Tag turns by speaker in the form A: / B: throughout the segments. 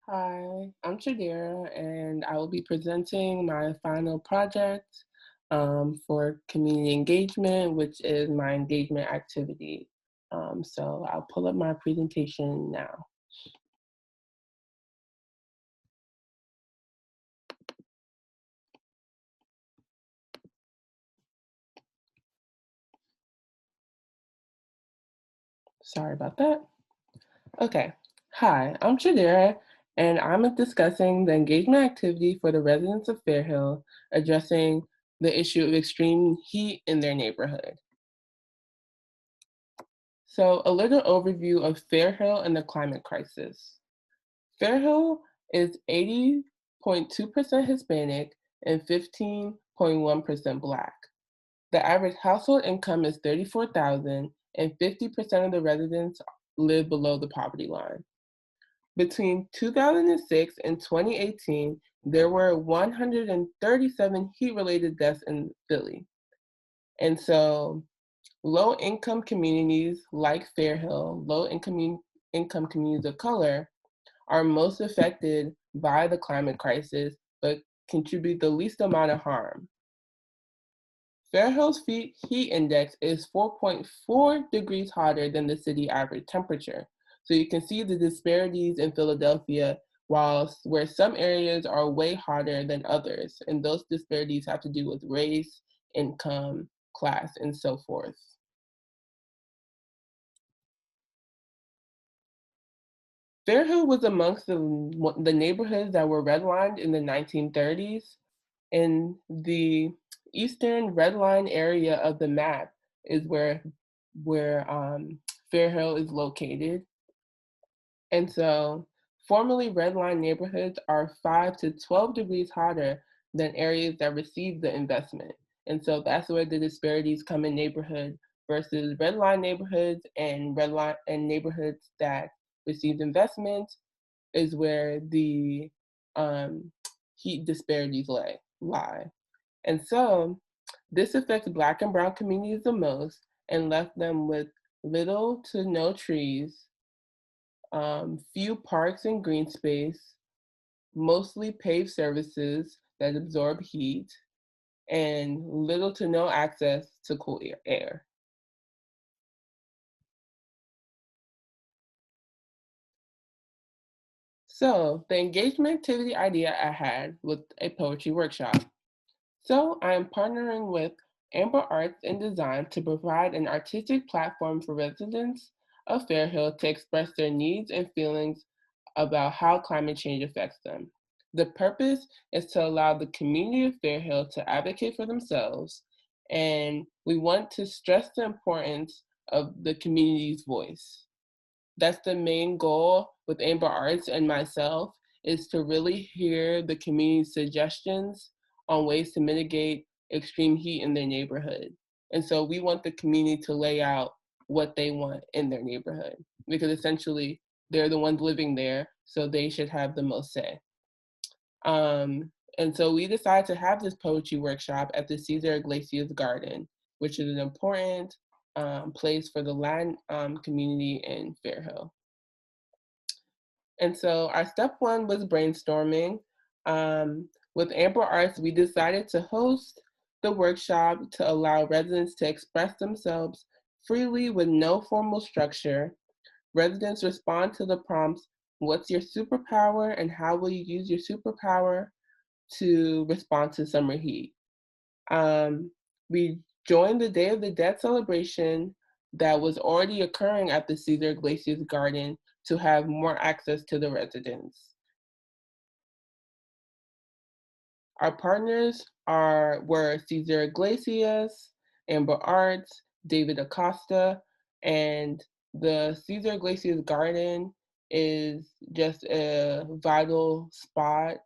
A: Hi, I'm Shadira, and I will be presenting my final project for community engagement, which is my engagement activity. So I'll pull up my presentation now. Sorry about that. Okay. Hi, I'm Shadira, and I'm discussing the engagement activity for the residents of Fairhill, addressing the issue of extreme heat in their neighborhood. So, a little overview of Fairhill and the climate crisis. Fairhill is 80.2% Hispanic and 15.1% Black. The average household income is 34,000 and 50% of the residents live below the poverty line. Between 2006 and 2018, there were 137 heat-related deaths in Philly. And so low-income communities like Fairhill, low-income communities of color, are most affected by the climate crisis, but contribute the least amount of harm. Fairhill's heat index is 4.4 degrees hotter than the city average temperature. So you can see the disparities in Philadelphia, where some areas are way hotter than others, and those disparities have to do with race, income, class, and so forth. Fairhill was amongst the neighborhoods that were redlined in the 1930s. In the eastern red line area of the map is where Fairhill is located. And so formerly red line neighborhoods are 5 to 12 degrees hotter than areas that receive the investment. And so that's where the disparities come in neighborhood versus red line neighborhoods and red line and neighborhoods that received investment is where the um, heat disparities lie. And so this affects Black and Brown communities the most and left them with little to no trees, few parks and green space, mostly paved surfaces that absorb heat, and little to no access to cool air. So the engagement activity idea I had was a poetry workshop. So I am partnering with Amber Arts and Design to provide an artistic platform for residents of Fairhill to express their needs and feelings about how climate change affects them. The purpose is to allow the community of Fairhill to advocate for themselves, and we want to stress the importance of the community's voice. That's the main goal with Amber Arts and myself, is to really hear the community's suggestions on ways to mitigate extreme heat in their neighborhood. And so we want the community to lay out what they want in their neighborhood, because essentially they're the ones living there, so they should have the most say. And so we decided to have this poetry workshop at the Cesar Iglesias Garden, which is an important place for the Latin community in Fairhill. And so our step one was brainstorming. With Amber Arts, we decided to host the workshop to allow residents to express themselves freely with no formal structure. Residents respond to the prompts, what's your superpower and how will you use your superpower to respond to summer heat? We joined the Day of the Dead celebration that was already occurring at the Cesar Iglesias Garden to have more access to the residents. Our partners were Cesar Iglesias, Amber Arts, David Acosta, and the Cesar Iglesias Garden is just a vital spot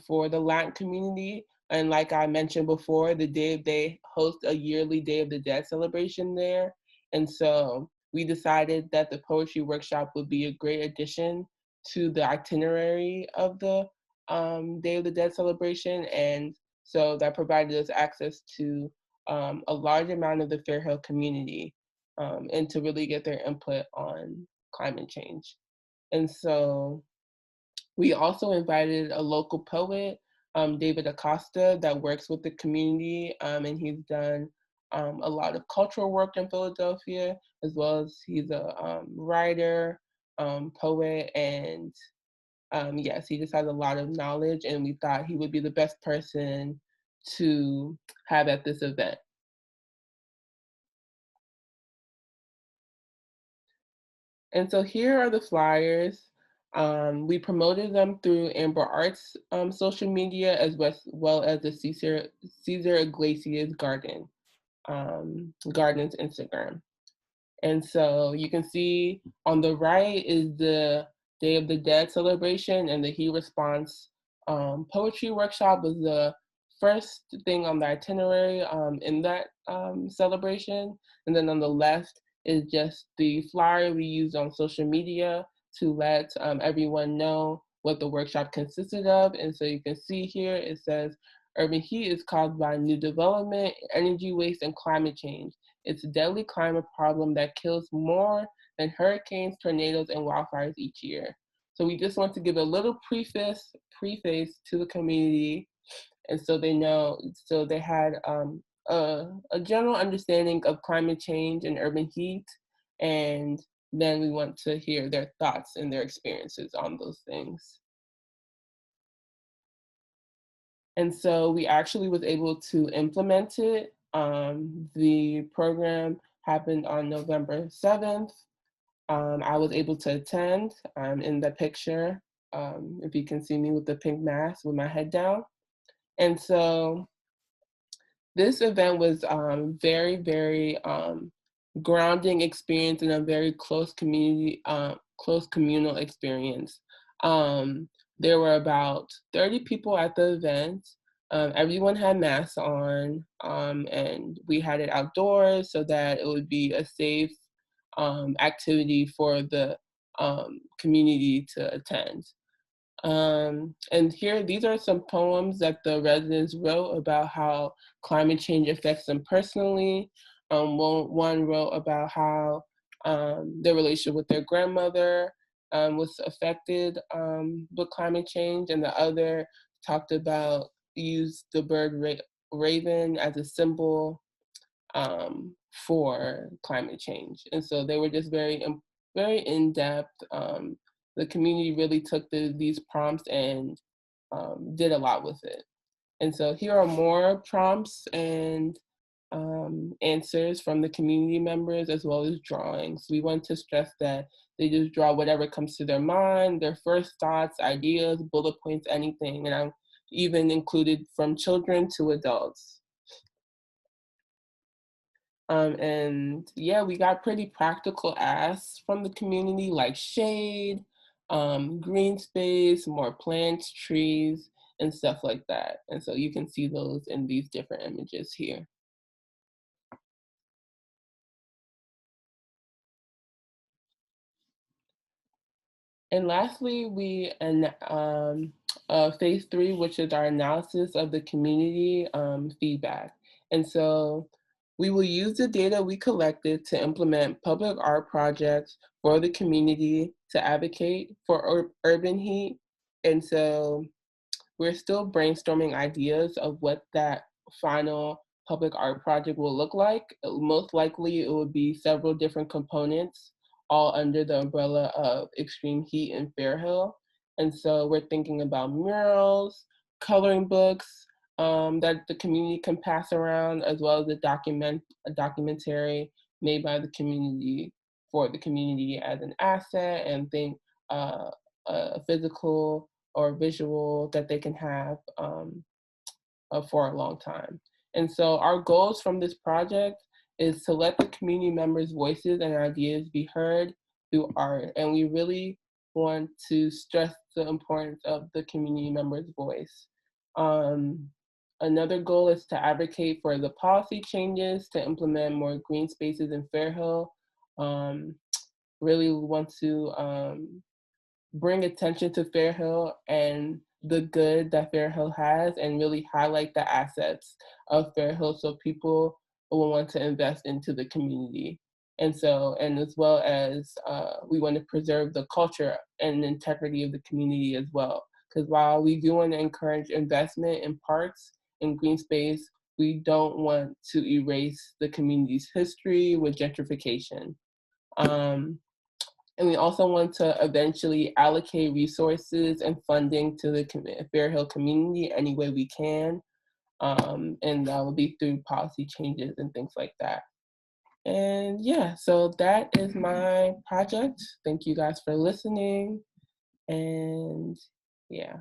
A: for the Latin community. And like I mentioned before, they host a yearly Day of the Dead celebration there. And so we decided that the poetry workshop would be a great addition to the itinerary of the Day of the Dead celebration. And so that provided us access to a large amount of the Fairhill community and to really get their input on climate change. And so We also invited a local poet, David Acosta, that works with the community, and he's done a lot of cultural work in Philadelphia, as well as he's a writer, poet, and yes, he just has a lot of knowledge, and we thought he would be the best person to have at this event. And so here are the flyers. We promoted them through Amber Arts social media as well as the Caesar Iglesias Garden's Instagram. And so you can see on the right is the Day of the Dead celebration, and the He Response poetry workshop was the first thing on the itinerary in that celebration. And then on the left is just the flyer we used on social media to let everyone know what the workshop consisted of. And so you can see here it says, urban heat is caused by new development, energy waste, and climate change. It's a deadly climate problem that kills more than hurricanes, tornadoes, and wildfires each year. So we just want to give a little preface to the community, and so they know, so they had a general understanding of climate change and urban heat, and then we want to hear their thoughts and their experiences on those things. And so we actually was able to implement it. The program happened on November 7th. I was able to attend. I'm in the picture, if you can see me with the pink mask with my head down. And so this event was very grounding experience and a very close communal experience. Um, there were about 30 people at the event. Everyone had masks on, and we had it outdoors so that it would be a safe activity for the community to attend. And here, these are some poems that the residents wrote about how climate change affects them personally. One wrote about how their relationship with their grandmother was affected with climate change, and the other talked about used the raven as a symbol for climate change. And so they were just very in depth. The community really took these prompts and did a lot with it. And so here are more prompts and answers from the community members as well as drawings. We want to stress that they just draw whatever comes to their mind, their first thoughts, ideas, bullet points, anything. And I've even included from children to adults. And yeah, we got pretty practical asks from the community like shade, green space, more plants, trees, and stuff like that. And so you can see those in these different images here. And lastly, phase three, which is our analysis of the community feedback. And so we will use the data we collected to implement public art projects for the community to advocate for urban heat. And so we're still brainstorming ideas of what that final public art project will look like. Most likely it would be several different components all under the umbrella of extreme heat in Fairhill. And so we're thinking about murals, coloring books that the community can pass around, as well as a documentary made by the community for the community as an asset, and think a physical or visual that they can have for a long time. And so our goals from this project is to let the community members' voices and ideas be heard through art. And we really want to stress the importance of the community members' voice. Um, Another goal is to advocate for the policy changes to implement more green spaces in Fairhill. Um, really want to bring attention to Fairhill and the good that Fairhill has, and really highlight the assets of Fairhill so people will want to invest into the community. And as well as we want to preserve the culture and integrity of the community as well. Because while we do want to encourage investment in parks and green space, we don't want to erase the community's history with gentrification. Um, and we also want to eventually allocate resources and funding to the Fairhill community any way we can. And that will be through policy changes and things like that. And yeah, so that is my project. Thank you guys for listening. And yeah.